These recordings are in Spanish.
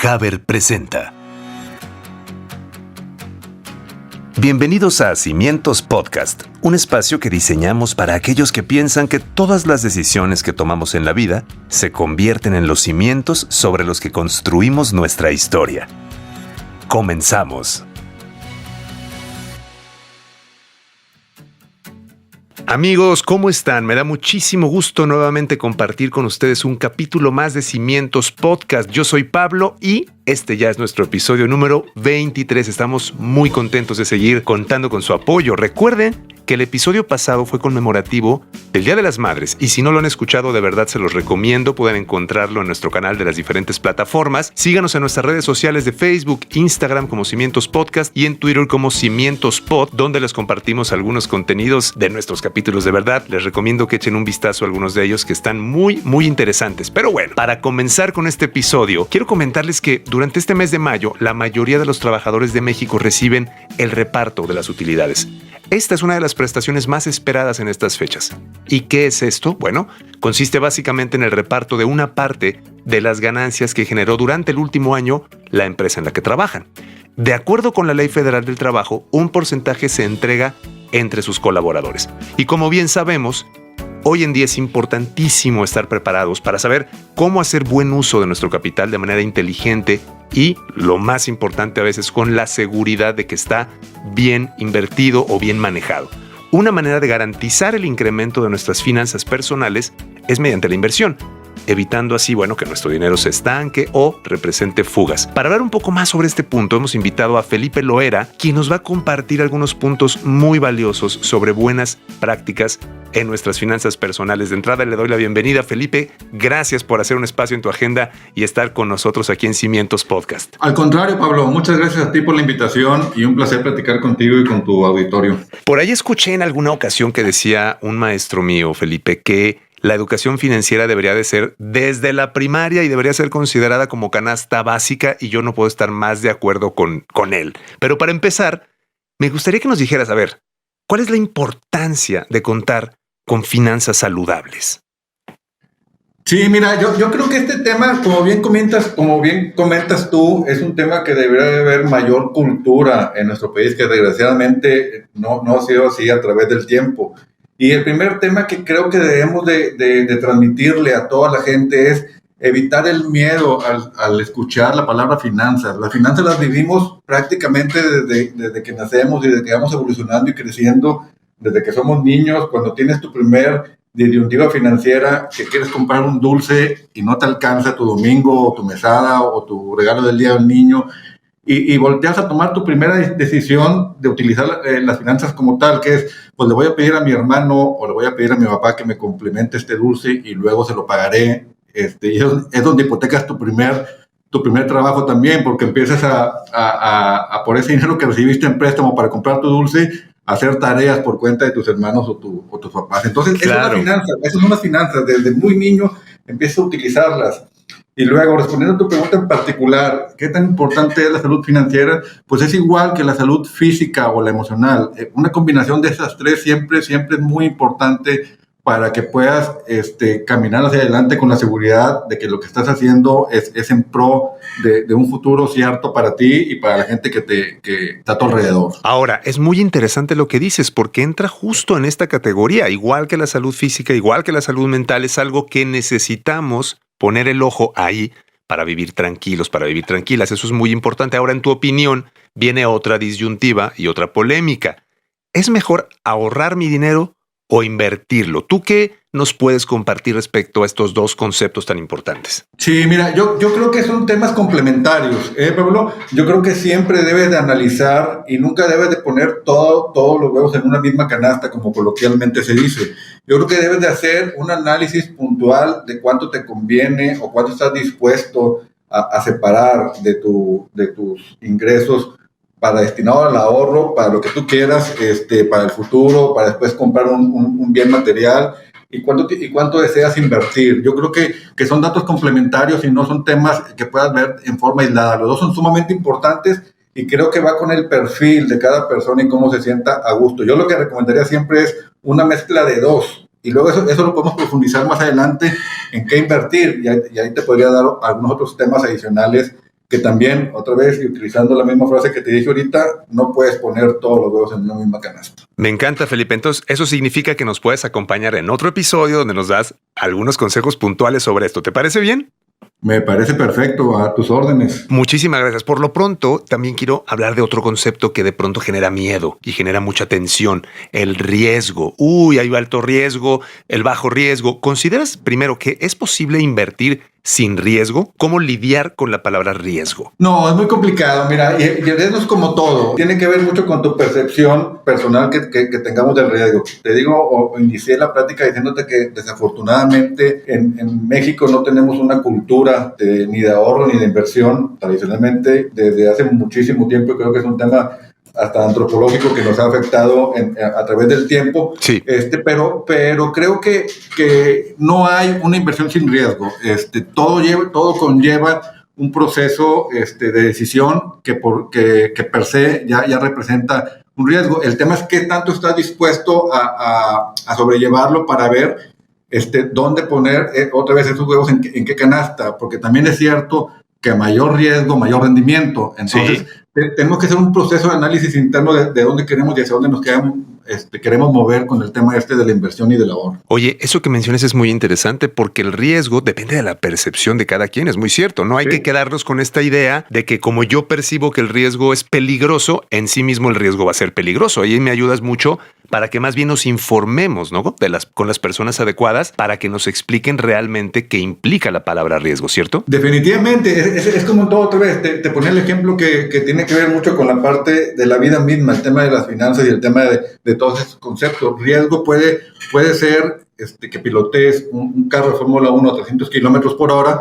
Haber presenta. Bienvenidos a Cimientos Podcast, un espacio que diseñamos para aquellos que piensan que todas las decisiones que tomamos en la vida se convierten en los cimientos sobre los que construimos nuestra historia. Comenzamos. Amigos, ¿cómo están? Me da muchísimo gusto nuevamente compartir con ustedes un capítulo más de Cimientos Podcast. Yo soy Pablo y este ya es nuestro episodio número 23. Estamos muy contentos de seguir contando con su apoyo. Recuerden que el episodio pasado fue conmemorativo del Día de las Madres y si no lo han escuchado, de verdad se los recomiendo. Pueden encontrarlo en nuestro canal de las diferentes plataformas. Síganos en nuestras redes sociales de Facebook, Instagram como Cimientos Podcast y en Twitter como Cimientos Pod, donde les compartimos algunos contenidos de nuestros capítulos. De verdad, les recomiendo que echen un vistazo a algunos de ellos que están muy interesantes. Pero bueno, para comenzar con este episodio, quiero comentarles que durante este mes de mayo, la mayoría de los trabajadores de México reciben el reparto de las utilidades. Esta es una de las prestaciones más esperadas en estas fechas. ¿Y qué es esto? Bueno, consiste básicamente en el reparto de una parte de las ganancias que generó durante el último año la empresa en la que trabajan. De acuerdo con la Ley Federal del Trabajo, un porcentaje se entrega entre sus colaboradores. Y como bien sabemos, hoy en día es importantísimo estar preparados para saber cómo hacer buen uso de nuestro capital de manera inteligente y, lo más importante a veces, con la seguridad de que está bien invertido o bien manejado. Una manera de garantizar el incremento de nuestras finanzas personales es mediante la inversión, evitando así, que nuestro dinero se estanque o represente fugas. Para hablar un poco más sobre este punto, hemos invitado a Felipe Loera, quien nos va a compartir algunos puntos muy valiosos sobre buenas prácticas en nuestras finanzas personales. De entrada le doy la bienvenida, Felipe. Gracias por hacer un espacio en tu agenda y estar con nosotros aquí en Cimientos Podcast. Al contrario, Pablo, muchas gracias a ti por la invitación y un placer platicar contigo y con tu auditorio. Por ahí escuché en alguna ocasión que decía un maestro mío, Felipe, que la educación financiera debería de ser desde la primaria y debería ser considerada como canasta básica, y yo no puedo estar más de acuerdo con él. Pero para empezar, me gustaría que nos dijeras, ¿cuál es la importancia de contar con finanzas saludables? Sí, mira, yo creo que este tema, como bien comentas tú, es un tema que debería de haber mayor cultura en nuestro país, que desgraciadamente no ha sido así a través del tiempo. Y el primer tema que creo que debemos de transmitirle a toda la gente es evitar el miedo al escuchar la palabra finanzas. Las finanzas las vivimos prácticamente desde que nacemos y desde que vamos evolucionando y creciendo, desde que somos niños. Cuando tienes tu primer disyuntiva financiera, que quieres comprar un dulce y no te alcanza tu domingo o tu mesada o tu regalo del día del niño, y volteas a tomar tu primera decisión de utilizar las finanzas como tal, que es, pues le voy a pedir a mi hermano o le voy a pedir a mi papá que me complemente este dulce y luego se lo pagaré. Y es donde hipotecas tu primer trabajo también, porque empiezas a por ese dinero que recibiste en préstamo para comprar tu dulce, a hacer tareas por cuenta de tus hermanos o tus papás. Entonces, claro, esas son las finanzas. Desde muy niño empiezas a utilizarlas. Y luego, respondiendo a tu pregunta en particular, ¿qué tan importante es la salud financiera? Pues es igual que la salud física o la emocional. Una combinación de esas tres siempre es muy importante para que puedas caminar hacia adelante con la seguridad de que lo que estás haciendo es en pro de un futuro cierto para ti y para la gente que está a tu alrededor. Ahora, es muy interesante lo que dices porque entra justo en esta categoría. Igual que la salud física, igual que la salud mental, es algo que necesitamos poner el ojo ahí para vivir tranquilos, para vivir tranquilas. Eso es muy importante. Ahora, en tu opinión, viene otra disyuntiva y otra polémica. ¿Es mejor ahorrar mi dinero o invertirlo? ¿Tú qué nos puedes compartir respecto a estos dos conceptos tan importantes? Sí, mira, yo creo que son temas complementarios, Pablo. Yo creo que siempre debes de analizar y nunca debes de poner todos los huevos en una misma canasta, como coloquialmente se dice. Yo creo que debes de hacer un análisis puntual de cuánto te conviene o cuánto estás dispuesto a separar de tus ingresos para destinado al ahorro, para lo que tú quieras, para el futuro, para después comprar un bien material, y cuánto deseas invertir. Yo creo que son datos complementarios y no son temas que puedas ver en forma aislada. Los dos son sumamente importantes y creo que va con el perfil de cada persona y cómo se sienta a gusto. Yo lo que recomendaría siempre es una mezcla de dos, y luego eso lo podemos profundizar más adelante en qué invertir, y ahí te podría dar algunos otros temas adicionales que también, otra vez, y utilizando la misma frase que te dije ahorita, no puedes poner todos los huevos en una misma canasta. Me encanta, Felipe. Entonces, eso significa que nos puedes acompañar en otro episodio donde nos das algunos consejos puntuales sobre esto. ¿Te parece bien? Me parece perfecto, a tus órdenes. Muchísimas gracias. Por lo pronto, también quiero hablar de otro concepto que de pronto genera miedo y genera mucha tensión, el riesgo. Hay alto riesgo, el bajo riesgo. ¿Consideras primero que es posible invertir sin riesgo? ¿Cómo lidiar con la palabra riesgo? No, es muy complicado. Mira, y el riesgo es como todo. Tiene que ver mucho con tu percepción personal que tengamos del riesgo. Te digo, o inicié la plática diciéndote que desafortunadamente en México no tenemos una cultura ni de ahorro ni de inversión. Tradicionalmente, desde hace muchísimo tiempo, creo que es un tema hasta antropológico que nos ha afectado a través del tiempo. Sí. Pero creo que no hay una inversión sin riesgo. Todo conlleva un proceso de decisión que per se ya representa un riesgo. El tema es qué tanto estás dispuesto a sobrellevarlo para ver dónde poner otra vez esos huevos en qué canasta, porque también es cierto que a mayor riesgo, mayor rendimiento. Entonces, sí, tenemos que hacer un proceso de análisis interno de dónde queremos y hacia dónde nos queremos mover con el tema de la inversión y del ahorro. Oye, eso que mencionas es muy interesante porque el riesgo depende de la percepción de cada quien, es muy cierto. No hay que quedarnos con esta idea de que como yo percibo que el riesgo es peligroso, en sí mismo el riesgo va a ser peligroso. Ahí me ayudas mucho para que más bien nos informemos, ¿no? Con las personas adecuadas para que nos expliquen realmente qué implica la palabra riesgo, ¿cierto? Definitivamente, es como en todo otra vez. Te ponía el ejemplo que tiene que ver mucho con la parte de la vida misma, el tema de las finanzas y el tema de todos estos conceptos. Riesgo puede ser que pilotees un carro de Fórmula 1 a 300 kilómetros por hora,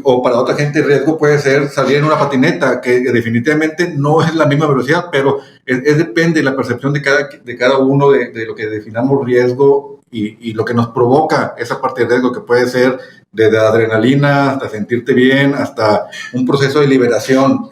o para otra gente el riesgo puede ser salir en una patineta, que definitivamente no es la misma velocidad, pero depende de la percepción de cada uno de lo que definamos riesgo y lo que nos provoca esa parte de riesgo, que puede ser desde adrenalina hasta sentirte bien, hasta un proceso de liberación.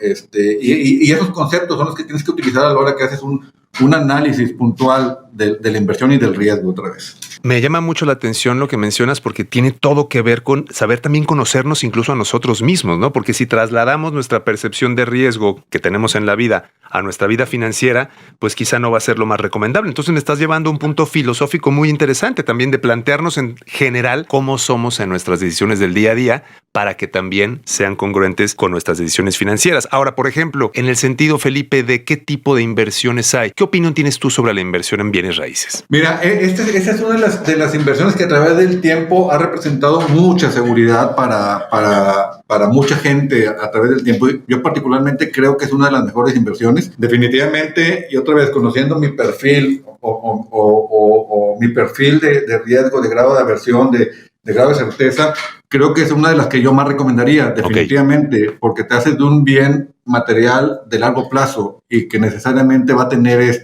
Y esos conceptos son los que tienes que utilizar a la hora que haces un análisis puntual de la inversión y del riesgo otra vez. Me llama mucho la atención lo que mencionas porque tiene todo que ver con saber también conocernos incluso a nosotros mismos, ¿no? Porque si trasladamos nuestra percepción de riesgo que tenemos en la vida a nuestra vida financiera, pues quizá no va a ser lo más recomendable. Entonces me estás llevando a un punto filosófico muy interesante también de plantearnos en general cómo somos en nuestras decisiones del día a día para que también sean congruentes con nuestras decisiones financieras. Ahora, por ejemplo, en el sentido, Felipe, de qué tipo de inversiones hay, ¿qué opinión tienes tú sobre la inversión en bienes raíces? Mira, esta es una de las inversiones que a través del tiempo ha representado mucha seguridad para mucha gente a través del tiempo. Yo particularmente creo que es una de las mejores inversiones. Definitivamente, y otra vez, conociendo mi perfil o mi perfil de riesgo, de grado de aversión, de grado de certeza, creo que es una de las que yo más recomendaría, definitivamente, porque te haces de un bien material de largo plazo y que necesariamente va a tener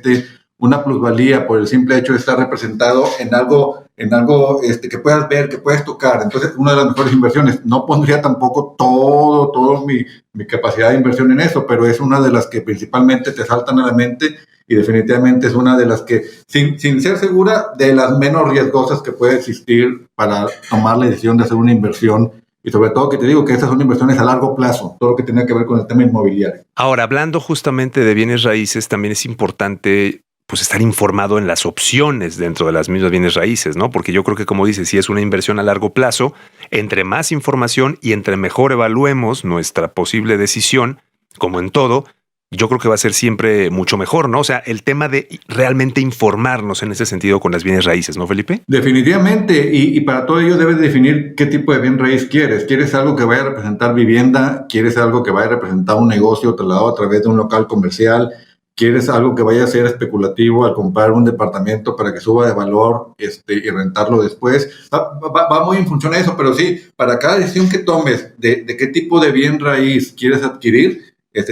una plusvalía por el simple hecho de estar representado en algo que puedas ver, que puedas tocar. Entonces, una de las mejores inversiones. No pondría tampoco todo mi capacidad de inversión en eso, pero es una de las que principalmente te saltan a la mente y definitivamente es una de las que, sin ser segura, de las menos riesgosas que puede existir para tomar la decisión de hacer una inversión. Y sobre todo que te digo que estas son inversiones a largo plazo, todo lo que tiene que ver con el tema inmobiliario. Ahora, hablando justamente de bienes raíces, también es importante pues estar informado en las opciones dentro de las mismas bienes raíces, ¿no? Porque yo creo que, como dices, si es una inversión a largo plazo, entre más información y entre mejor evaluemos nuestra posible decisión, como en todo, yo creo que va a ser siempre mucho mejor, ¿no? O sea, el tema de realmente informarnos en ese sentido con las bienes raíces, ¿no, Felipe? Definitivamente, y para todo ello debes definir qué tipo de bien raíz quieres. ¿Quieres algo que vaya a representar vivienda? ¿Quieres algo que vaya a representar un negocio trasladado a través de un local comercial? ¿Quieres algo que vaya a ser especulativo al comprar un departamento para que suba de valor y rentarlo después? Va muy en función a eso, pero sí, para cada decisión que tomes de qué tipo de bien raíz quieres adquirir,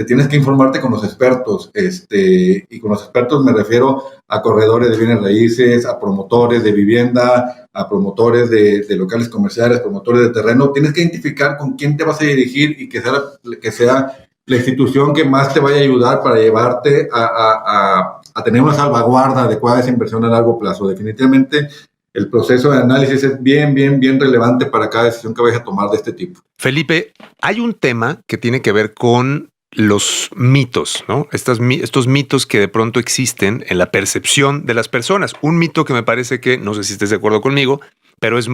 tienes que informarte con los expertos, y con los expertos me refiero a corredores de bienes raíces, a promotores de vivienda, a promotores de locales comerciales, promotores de terreno. Tienes que identificar con quién te vas a dirigir y que sea la institución que más te vaya a ayudar para llevarte a tener una salvaguarda adecuada de esa inversión a largo plazo. Definitivamente el proceso de análisis es bien relevante para cada decisión que vayas a tomar de este tipo. Felipe, hay un tema que tiene que ver con los mitos, ¿no? Estos mitos que de pronto existen en la percepción de las personas. Un mito que me parece que, no sé si estés de acuerdo conmigo, pero es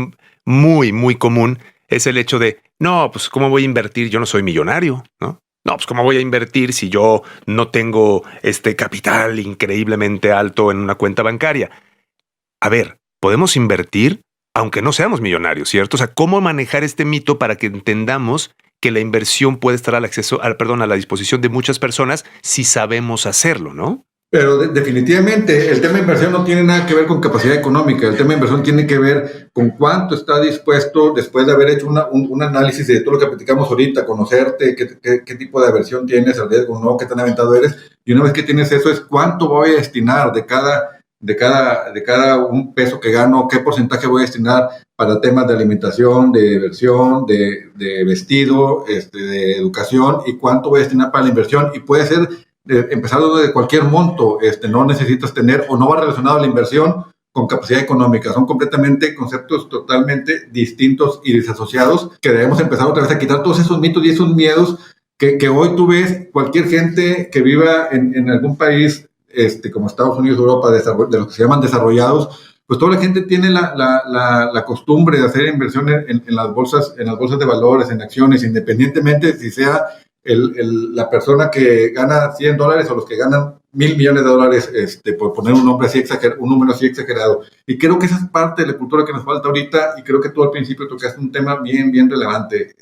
muy común, es el hecho de, no, pues ¿cómo voy a invertir? Yo no soy millonario, ¿no? No, pues ¿cómo voy a invertir si yo no tengo este capital increíblemente alto en una cuenta bancaria? A ver, podemos invertir aunque no seamos millonarios, ¿cierto? O sea, ¿cómo manejar este mito para que entendamos que la inversión puede estar a la disposición de muchas personas si sabemos hacerlo, ¿no? Pero definitivamente el tema de inversión no tiene nada que ver con capacidad económica. El tema de inversión tiene que ver con cuánto está dispuesto, después de haber hecho un análisis de todo lo que platicamos ahorita, conocerte, qué tipo de aversión tienes al riesgo, ¿no? Qué tan aventado eres. Y una vez que tienes eso, es cuánto voy a destinar de cada un peso que gano, qué porcentaje voy a destinar para temas de alimentación, de diversión, de vestido, de educación, y cuánto voy a destinar para la inversión. Y puede ser empezando de cualquier monto, no necesitas tener o no va relacionado a la inversión con capacidad económica. Son completamente conceptos totalmente distintos y desasociados que debemos empezar otra vez a quitar todos esos mitos y esos miedos que hoy tú ves cualquier gente que viva en algún país como Estados Unidos, Europa, de los que se llaman desarrollados, pues toda la gente tiene la costumbre de hacer inversión en las bolsas de valores, en acciones, independientemente si sea la persona que gana $100 o los que ganan $1,000 millones, por poner un número así exagerado. Y creo que esa es parte de la cultura que nos falta ahorita, y creo que tú al principio tocaste un tema bien relevante.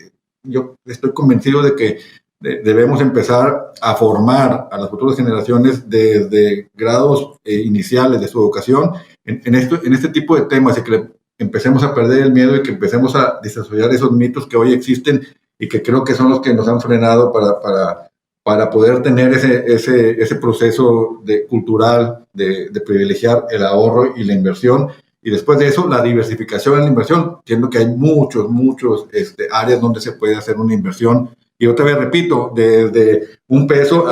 Yo estoy convencido de que debemos empezar a formar a las futuras generaciones desde grados iniciales de su educación en este tipo de temas, y que empecemos a perder el miedo y que empecemos a desarrollar esos mitos que hoy existen y que creo que son los que nos han frenado para poder tener ese proceso cultural de privilegiar el ahorro y la inversión. Y después de eso, la diversificación en la inversión, siendo que hay muchos áreas donde se puede hacer una inversión. Y otra vez repito, desde $1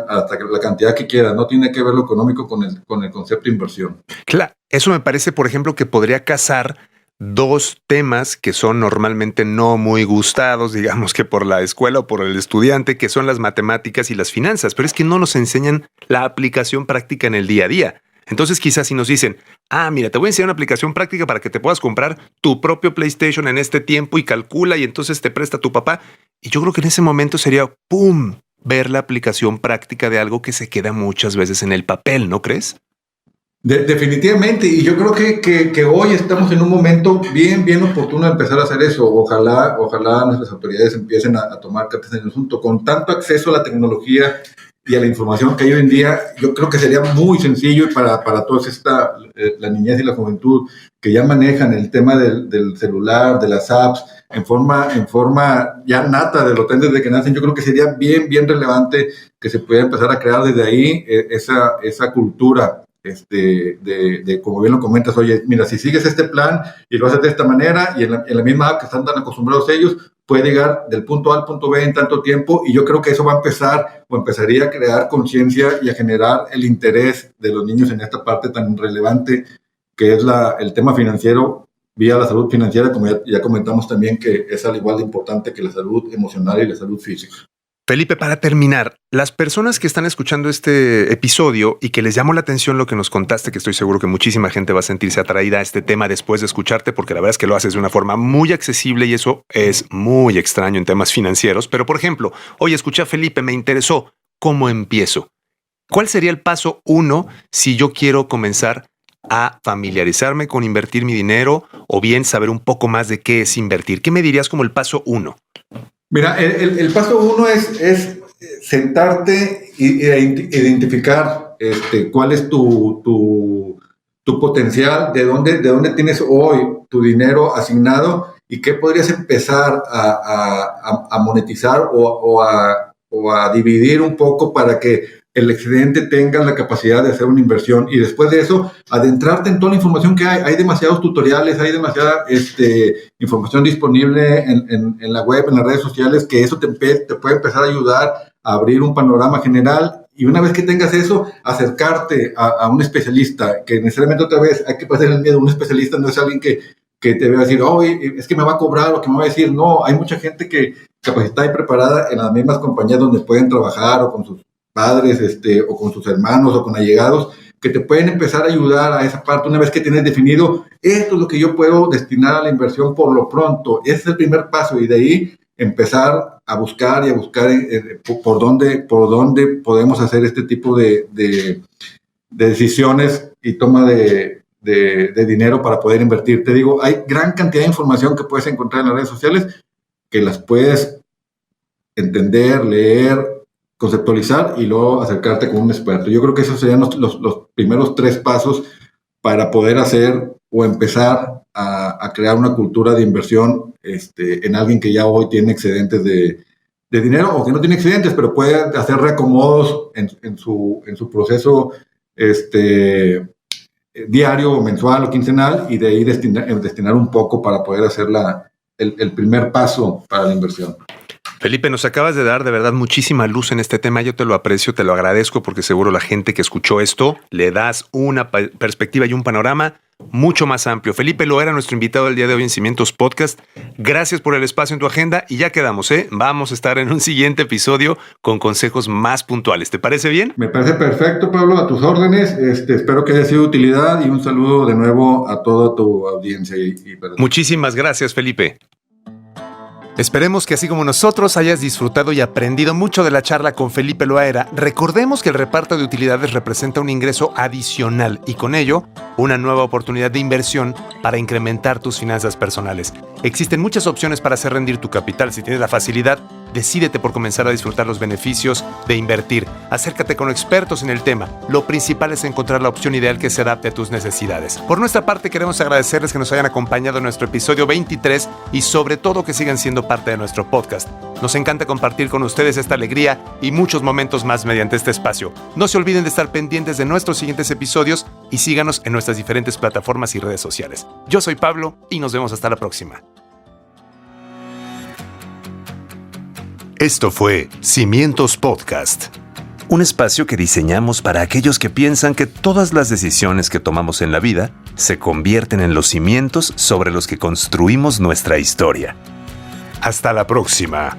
hasta la cantidad que quieras. No tiene que ver lo económico con el concepto de inversión. Claro, eso me parece, por ejemplo, que podría casar dos temas que son normalmente no muy gustados, digamos que por la escuela o por el estudiante, que son las matemáticas y las finanzas, pero es que no nos enseñan la aplicación práctica en el día a día. Entonces quizás si nos dicen, mira, te voy a enseñar una aplicación práctica para que te puedas comprar tu propio PlayStation en este tiempo y calcula y entonces te presta tu papá. Y yo creo que en ese momento sería, ¡pum!, ver la aplicación práctica de algo que se queda muchas veces en el papel, ¿no crees? Definitivamente, y yo creo que hoy estamos en un momento bien oportuno de empezar a hacer eso. Ojalá nuestras autoridades empiecen a tomar cartas en el asunto. Con tanto acceso a la tecnología y a la información que hay hoy en día, yo creo que sería muy sencillo para todos la niñez y la juventud que ya manejan el tema del celular, de las apps, en forma ya nata de los desde que nacen. Yo creo que sería bien relevante que se pudiera empezar a crear desde ahí esa cultura como bien lo comentas. Oye, mira, si sigues este plan y lo haces de esta manera y en la misma app que están tan acostumbrados ellos, puede llegar del punto A al punto B en tanto tiempo, y yo creo que eso va a empezar o empezaría a crear conciencia y a generar el interés de los niños en esta parte tan relevante que es el tema financiero vía la salud financiera, como ya comentamos también, que es al igual de importante que la salud emocional y la salud física. Felipe, para terminar, las personas que están escuchando este episodio y que les llamó la atención lo que nos contaste, que estoy seguro que muchísima gente va a sentirse atraída a este tema después de escucharte, porque la verdad es que lo haces de una forma muy accesible y eso es muy extraño en temas financieros. Pero, por ejemplo, oye, escuché a Felipe, me interesó. ¿Cómo empiezo? ¿Cuál sería el paso 1 si yo quiero comenzar a familiarizarme con invertir mi dinero o bien saber un poco más de qué es invertir? ¿Qué me dirías como el paso 1? Mira, el paso 1 es sentarte e identificar cuál es tu potencial, de dónde tienes hoy tu dinero asignado y qué podrías empezar a monetizar o a dividir un poco para que el excedente tenga la capacidad de hacer una inversión. Y después de eso, adentrarte en toda la información que hay. Hay demasiados tutoriales, hay demasiada información disponible en la web, en las redes sociales, que eso te puede empezar a ayudar a abrir un panorama general Y una vez que tengas eso, acercarte a un especialista, que necesariamente otra vez hay que pasar el miedo. Un especialista no es alguien que te va a decir, es que me va a cobrar, o que me va a decir, no, hay mucha gente que capacitada y preparada en las mismas compañías donde pueden trabajar, o con sus padres, o con sus hermanos, o con allegados, que te pueden empezar a ayudar a esa parte. Una vez que tienes definido, esto es lo que yo puedo destinar a la inversión por lo pronto. Ese es el primer paso, y de ahí empezar a buscar por dónde podemos hacer este tipo de decisiones y toma de dinero para poder invertir. Te digo, hay gran cantidad de información que puedes encontrar en las redes sociales, que las puedes entender, leer, conceptualizar y luego acercarte con un experto. Yo creo que esos serían los primeros 3 pasos para poder hacer o empezar a crear una cultura de inversión en alguien que ya hoy tiene excedentes de dinero, o que no tiene excedentes, pero puede hacer reacomodos en su proceso diario, mensual o quincenal, y de ahí destinar un poco para poder hacer el primer paso para la inversión. Felipe, nos acabas de dar de verdad muchísima luz en este tema. Yo te lo aprecio, te lo agradezco, porque seguro la gente que escuchó esto le das una perspectiva y un panorama mucho más amplio. Felipe Loera, nuestro invitado del día de hoy en Cimientos Podcast. Gracias por el espacio en tu agenda y ya quedamos, Vamos a estar en un siguiente episodio con consejos más puntuales. ¿Te parece bien? Me parece perfecto, Pablo, a tus órdenes. Espero que haya sido de utilidad, y un saludo de nuevo a toda tu audiencia. Muchísimas gracias, Felipe. Esperemos que así como nosotros hayas disfrutado y aprendido mucho de la charla con Felipe Loera. Recordemos que el reparto de utilidades representa un ingreso adicional y con ello una nueva oportunidad de inversión para incrementar tus finanzas personales. Existen muchas opciones para hacer rendir tu capital. Si tienes la facilidad, decídete por comenzar a disfrutar los beneficios de invertir. Acércate con expertos en el tema. Lo principal es encontrar la opción ideal que se adapte a tus necesidades. Por nuestra parte, queremos agradecerles que nos hayan acompañado en nuestro episodio 23 y sobre todo que sigan siendo parte de nuestro podcast. Nos encanta compartir con ustedes esta alegría y muchos momentos más mediante este espacio. No se olviden de estar pendientes de nuestros siguientes episodios y síganos en nuestras diferentes plataformas y redes sociales. Yo soy Pablo y nos vemos hasta la próxima. Esto fue Cimientos Podcast, un espacio que diseñamos para aquellos que piensan que todas las decisiones que tomamos en la vida se convierten en los cimientos sobre los que construimos nuestra historia. Hasta la próxima.